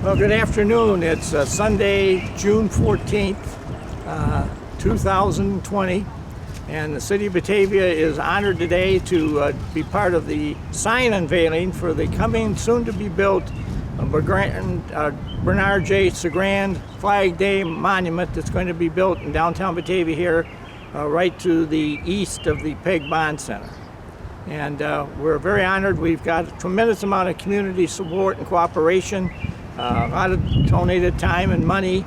Well, good afternoon. It's Sunday, June 14th, 2020, and the city of Batavia is honored today to be part of the sign unveiling for the coming, soon-to-be-built Bernard J. Sagrand Flag Day Monument that's going to be built in downtown Batavia here, right to the east of the Peg Bond Center. And we're very honored. We've got a tremendous amount of community support and cooperation, a lot of donated time and money.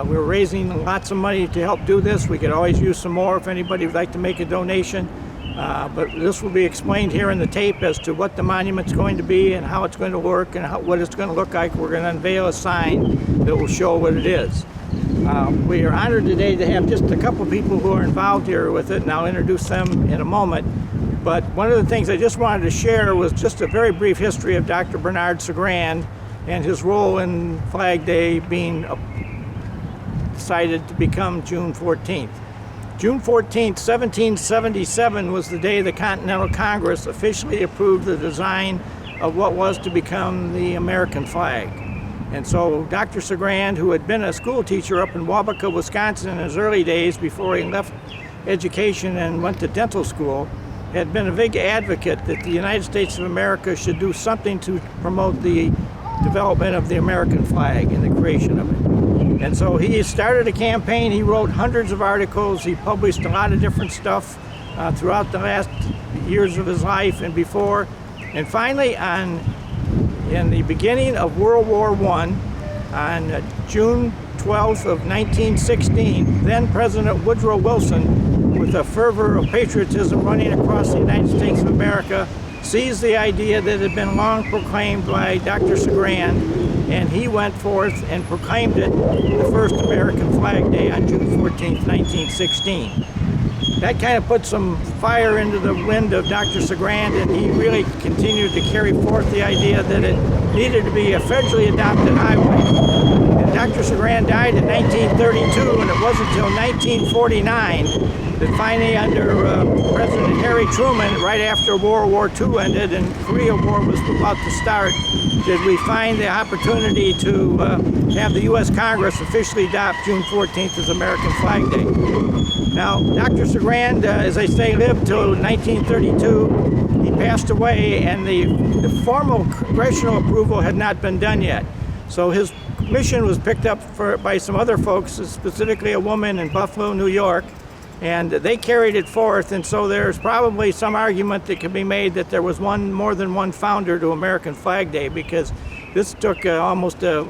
We're raising lots of money to help do this. We could always use some more if anybody would like to make a donation. But this will be explained here in the tape as to what the monument's going to be and how it's going to work and what it's going to look like. We're going to unveil a sign that will show what it is. We are honored today to have just a couple people who are involved here with it, and I'll introduce them in a moment. But one of the things I just wanted to share was just a very brief history of Dr. Bernard Sagrand and his role in Flag Day being decided to become June 14th. June 14th, 1777 was the day the Continental Congress officially approved the design of what was to become the American flag. And so Dr. Sagrand, who had been a school teacher up in Waubeka, Wisconsin in his early days before he left education and went to dental school, had been a big advocate that the United States of America should do something to promote the development of the American flag and the creation of it. And so he started a campaign. He wrote hundreds of articles. He published a lot of different stuff throughout the last years of his life and before. And finally, in the beginning of World War I, on June 12th of 1916, then President Woodrow Wilson, with a fervor of patriotism running across the United States of America, seized the idea that had been long proclaimed by Dr. Sagrand, and he went forth and proclaimed it the first American Flag Day on June 14th, 1916. That kind of put some fire into the wind of Dr. Sagrand, and he really continued to carry forth the idea that it needed to be a federally adopted highway. And Dr. Sagrand died in 1932, and it wasn't until 1949 that finally under President Harry Truman, right after World War II ended and Korea War was about to start, did we find the opportunity to have the U.S. Congress officially adopt June 14th as American Flag Day. Now, Dr. Sagrand, as I say, lived till 1932. He passed away, and the formal congressional approval had not been done yet. So his mission was picked up by some other folks, specifically a woman in Buffalo, New York, and they carried it forth. And so there's probably some argument that can be made that there was more than one founder to American Flag Day, because this took almost a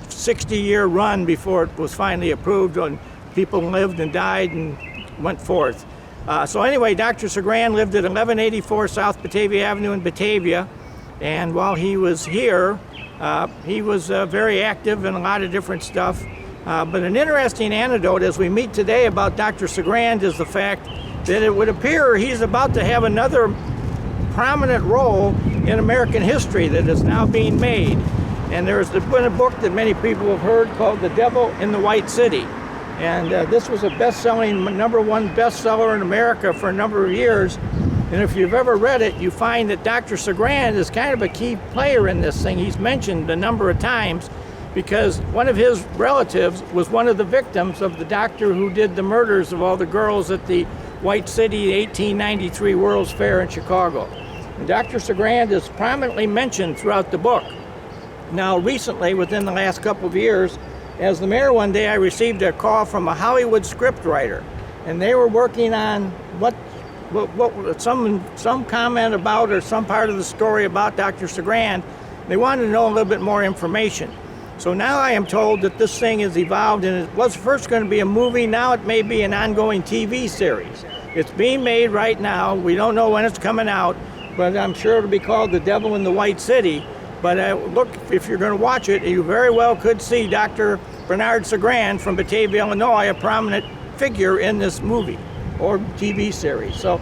60-year run before it was finally approved, and people lived and died and went forth. So anyway, Dr. Sagrand lived at 1184 South Batavia Avenue in Batavia, and while he was here, he was very active in a lot of different stuff. But an interesting anecdote as we meet today about Dr. Sagrand is the fact that it would appear he's about to have another prominent role in American history that is now being made. And there's been a book that many people have heard called The Devil in the White City. And this was a best-selling, #1 bestseller in America for a number of years. And if you've ever read it, you find that Dr. Sagrand is kind of a key player in this thing. He's mentioned a number of times because one of his relatives was one of the victims of the doctor who did the murders of all the girls at the White City 1893 World's Fair in Chicago. And Dr. Sagrand is prominently mentioned throughout the book. Now, recently, within the last couple of years, as the mayor one day, I received a call from a Hollywood scriptwriter, and they were working on some comment about or some part of the story about Dr. Sagrand. They wanted to know a little bit more information. So now I am told that this thing has evolved, and it was first going to be a movie. Now it may be an ongoing TV series. It's being made right now. We don't know when it's coming out, but I'm sure it'll be called The Devil in the White City. But look, if you're going to watch it, you very well could see Dr. Bernard Sagrand from Batavia, Illinois, a prominent figure in this movie or TV series. So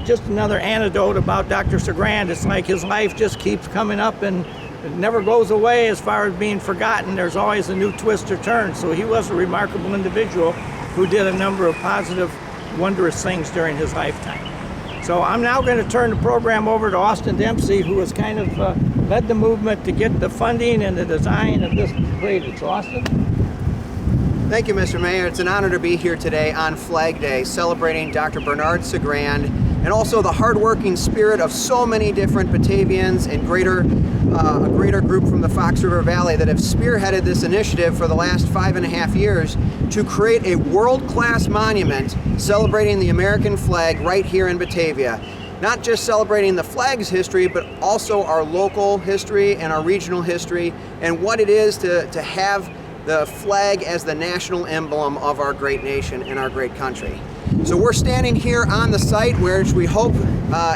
just another anecdote about Dr. Sagrand. It's like his life just keeps coming up and it never goes away as far as being forgotten. There's always a new twist or turn. So he was a remarkable individual who did a number of positive, wondrous things during his lifetime. So I'm now going to turn the program over to Austin Dempsey, who is kind of led the movement to get the funding and the design of this created. So Austin? Thank you, Mr. Mayor. It's an honor to be here today on Flag Day, celebrating Dr. Bernard Sagrand and also the hardworking spirit of so many different Batavians and a greater group from the Fox River Valley that have spearheaded this initiative for the last 5.5 years to create a world-class monument celebrating the American flag right here in Batavia. Not just celebrating the flag's history, but also our local history and our regional history and what it is to have the flag as the national emblem of our great nation and our great country. So we're standing here on the site, which we hope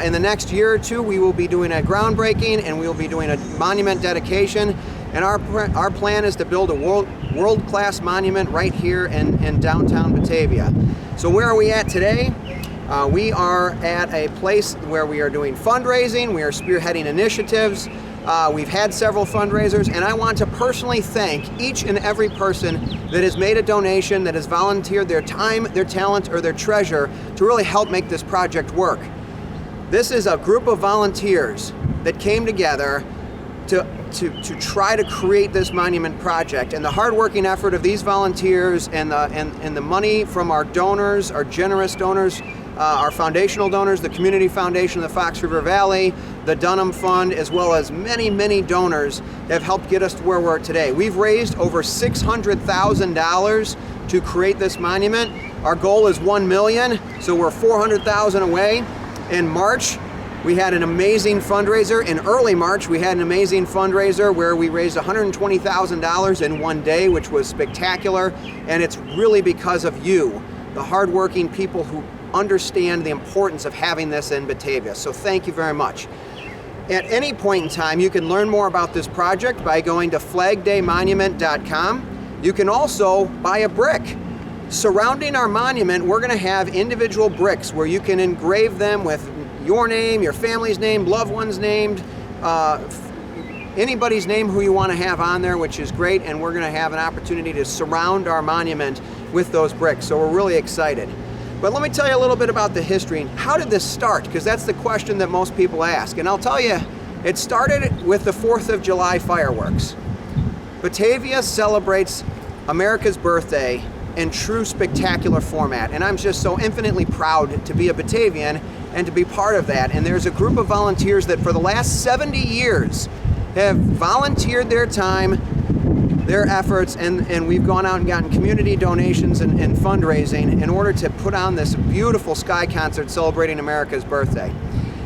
in the next year or two we will be doing a groundbreaking and we will be doing a monument dedication. And our plan is to build a world-class monument right here in downtown Batavia. So where are we at today? We are at a place where we are doing fundraising, we are spearheading initiatives. We've had several fundraisers, and I want to personally thank each and every person that has made a donation, that has volunteered their time, their talent, or their treasure to really help make this project work. This is a group of volunteers that came together to try to create this monument project, and the hardworking effort of these volunteers and the money from our donors, our generous donors, our foundational donors, the Community Foundation of the Fox River Valley, the Dunham Fund, as well as many, many donors have helped get us to where we're at today. We've raised over $600,000 to create this monument. Our goal is $1 million, so we're $400,000 away. In March, we had an amazing fundraiser. In early March, we had an amazing fundraiser where we raised $120,000 in one day, which was spectacular, and it's really because of you, the hardworking people who understand the importance of having this in Batavia. So thank you very much. At any point in time, you can learn more about this project by going to flagdaymonument.com. You can also buy a brick. Surrounding our monument, we're going to have individual bricks where you can engrave them with your name, your family's name, loved one's name, anybody's name who you want to have on there, which is great, and we're going to have an opportunity to surround our monument with those bricks. So we're really excited. But let me tell you a little bit about the history and how did this start, because that's the question that most people ask. And I'll tell you, it started with the 4th of July fireworks. Batavia celebrates America's birthday in true spectacular format, and I'm just so infinitely proud to be a Batavian and to be part of that. And there's a group of volunteers that for the last 70 years have volunteered their time, their efforts, and we've gone out and gotten community donations and fundraising in order to put on this beautiful sky concert celebrating America's birthday.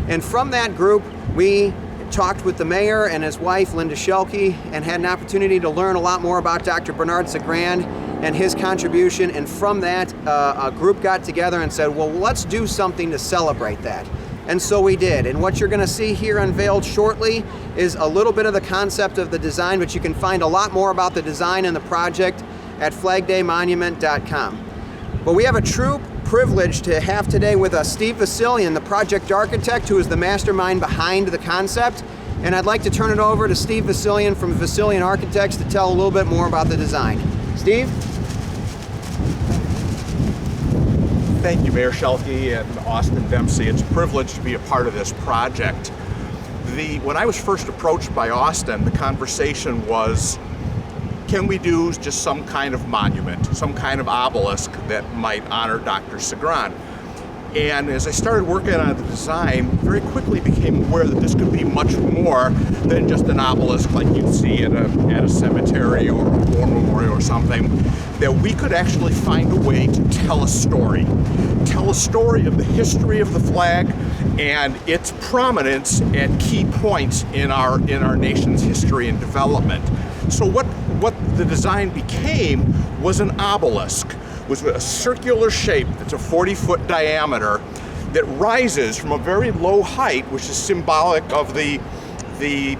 And from that group, we talked with the mayor and his wife, Linda Schelke, and had an opportunity to learn a lot more about Dr. Bernard Sagrand and his contribution. And from that, a group got together and said, well, let's do something to celebrate that. And so we did. And what you're going to see here unveiled shortly is a little bit of the concept of the design, but you can find a lot more about the design and the project at flagdaymonument.com. But we have a true privilege to have today with us Steve Vasilian, the project architect who is the mastermind behind the concept. And I'd like to turn it over to Steve Vasilian from Vasilian Architects to tell a little bit more about the design. Steve? Thank you, Mayor Schelke and Austin Dempsey. It's a privilege to be a part of this project. When I was first approached by Austin, the conversation was, can we do just some kind of monument, some kind of obelisk that might honor Dr. Sagrand? And as I started working on the design, very quickly became aware that this could be much more than just an obelisk like you'd see at a cemetery or a war memorial or something, that we could actually find a way to tell a story of the history of the flag and its prominence at key points in our nation's history and development. So what the design became was an obelisk, was a circular shape that's a 40-foot diameter that rises from a very low height, which is symbolic of the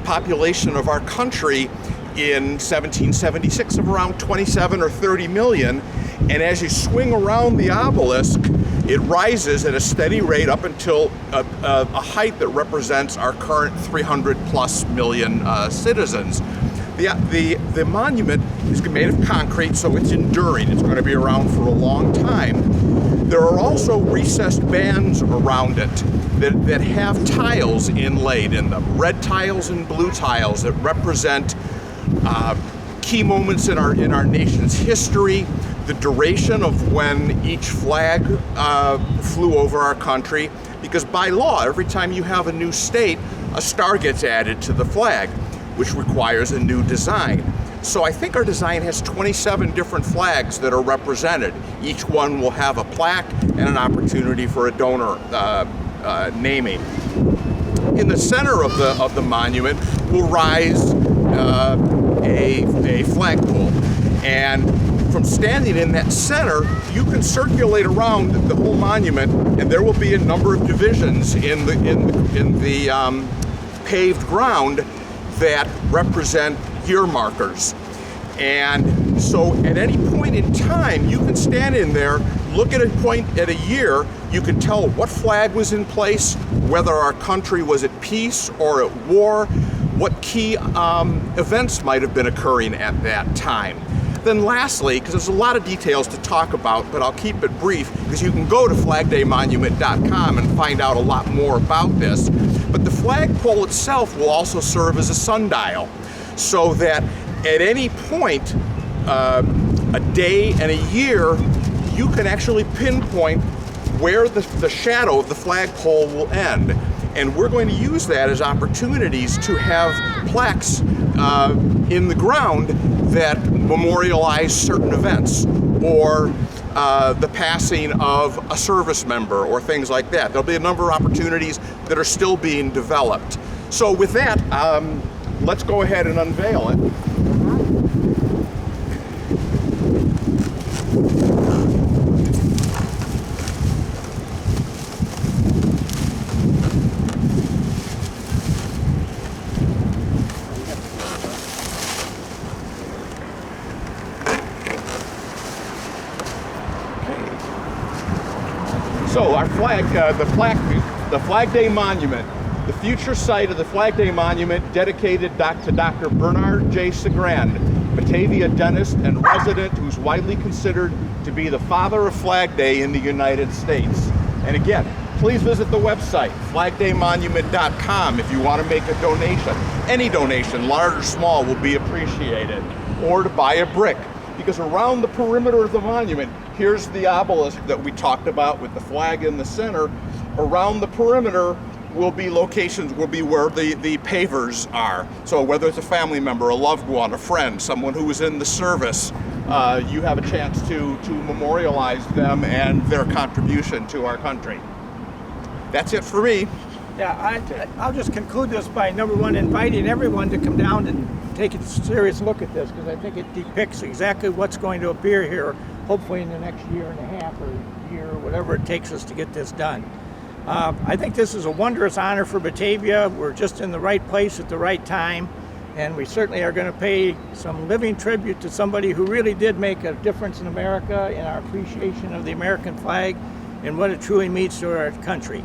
population of our country in 1776 of around 27 or 30 million. And as you swing around the obelisk, it rises at a steady rate up until a height that represents our current 300 plus million citizens. The monument is made of concrete, so it's enduring. It's going to be around for a long time. There are also recessed bands around it that have tiles inlaid in them, red tiles and blue tiles that represent key moments in our nation's history, the duration of when each flag flew over our country, because by law, every time you have a new state, a star gets added to the flag, which requires a new design. So I think our design has 27 different flags that are represented. Each one will have a plaque and an opportunity for a donor naming. In the center of the monument will rise a flagpole, and from standing in that center, you can circulate around the whole monument, and there will be a number of divisions in the paved ground that represent year markers. And so at any point in time, you can stand in there, look at a point at a year, you can tell what flag was in place, whether our country was at peace or at war, what key events might have been occurring at that time. Then lastly, because there's a lot of details to talk about, but I'll keep it brief, because you can go to flagdaymonument.com and find out a lot more about this. But the flagpole itself will also serve as a sundial, so that at any point, a day and a year, you can actually pinpoint where the shadow of the flagpole will end. And we're going to use that as opportunities to have plaques in the ground that memorialize certain events, or the passing of a service member, or things like that. There'll be a number of opportunities that are still being developed. So with that, let's go ahead and unveil it. So our flag, the Flag Day Monument, the future site of the Flag Day Monument, dedicated to Dr. Bernard J. Sagrand, Batavia dentist and resident who's widely considered to be the father of Flag Day in the United States. And again, please visit the website, flagdaymonument.com, if you want to make a donation. Any donation, large or small, will be appreciated. Or to buy a brick, because around the perimeter of the monument, here's the obelisk that we talked about with the flag in the center. Around the perimeter will be locations, will be where the pavers are. So whether it's a family member, a loved one, a friend, someone who was in the service, you have a chance to memorialize them and their contribution to our country. That's it for me. Yeah, I'll just conclude this by, number one, inviting everyone to come down and take a serious look at this, because I think it depicts exactly what's going to appear here, hopefully in the next year and a half or year, or whatever it takes us to get this done. I think this is a wondrous honor for Batavia. We're just in the right place at the right time, and we certainly are going to pay some living tribute to somebody who really did make a difference in America, in our appreciation of the American flag and what it truly means to our country.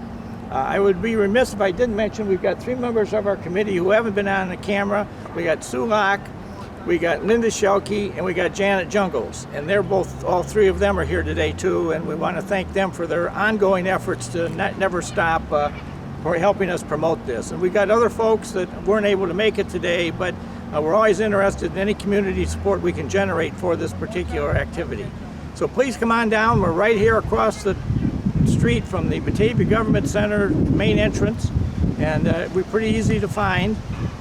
I would be remiss if I didn't mention we've got 3 members of our committee who haven't been on the camera. We got Sue Locke, we got Linda Schelke, and we got Janet Jungles. And they're both, all 3 of them are here today too, and we want to thank them for their ongoing efforts to never stop for helping us promote this. And we got other folks that weren't able to make it today, but we're always interested in any community support we can generate for this particular activity. So please come on down. We're right here across the street from the Batavia Government Center main entrance, and we're pretty easy to find.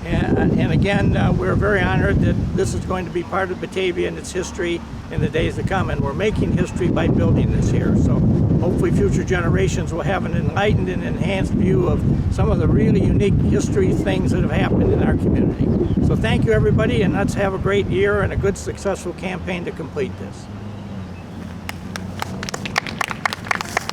And again, we're very honored that this is going to be part of Batavia and its history in the days to come, and we're making history by building this here. So hopefully future generations will have an enlightened and enhanced view of some of the really unique history things that have happened in our community. So thank you everybody, and let's have a great year and a good successful campaign to complete this.